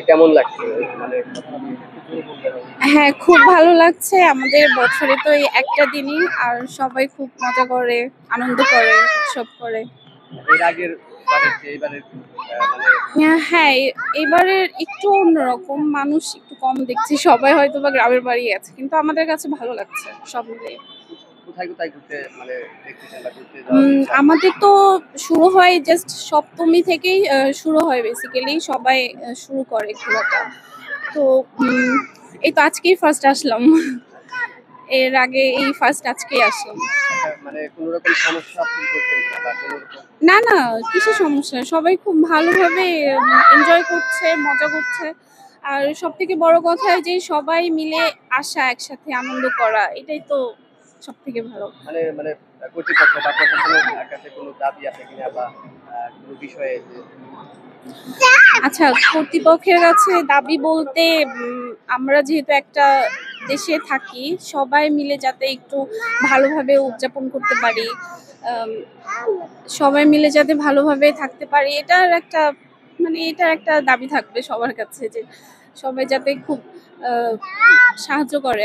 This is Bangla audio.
কেমন লাগছে? মানে হ্যাঁ, খুব ভালো লাগছে। আমাদের বছরে তো এই একটা দিনই, আর সবাই খুব মজা করে, আনন্দ করে, উৎসব করে। এর আগের বারের চেয়ে এবারের মানে হ্যাঁ, এবারের একটু অন্যরকম। মানুষ একটু কম দেখছি। সবাই হয়তোবা গ্রামের বাড়ি আছে। কিন্তু আমাদের কাছে ভালো লাগছে সব মিলিয়ে। কোথায় কোথায় ঘুরতে মানে দেখতেছেন বা ঘুরতে যাওয়ার ইচ্ছা আছে? আমাদের তো শুরু হয় জাস্ট সপ্তমী থেকেই শুরু হয় বেসিক্যালি। সবাই শুরু করে ঘোরাটা। তো এই তো আজকেই ফার্স্ট আসলাম। এর আগে এই ফার্স্ট আজকেই আসলাম। মানে কোনো রকম সমস্যা ফিল করছেন কিনা বা কোনো রকম না, না, কিসের সমস্যা? সবাই খুব ভালোভাবে এনজয় করছে, মজা করছে। আর সবথেকে বড় কথা যে সবাই মিলে আসা, একসাথে আনন্দ করা, এটাই তো সবথেকে ভালো। মানে মানে কর্তৃপক্ষ বা প্রশাসনের কাছে কোনো দাবি আছে কিনা বা কোনো বিষয়ে যে আচ্ছা, কর্তৃপক্ষের কাছে দাবি বলতে আমরা যেহেতু একটা দেশে থাকি, সবাই মিলে যাতে একটু ভালোভাবে উদযাপন করতে পারি, আম সবাই মিলে যাতে ভালোভাবে থাকতে পারি, এটার একটা দাবি থাকবে সবার কাছে যে সবাই যাতে খুব আ সাহায্য করে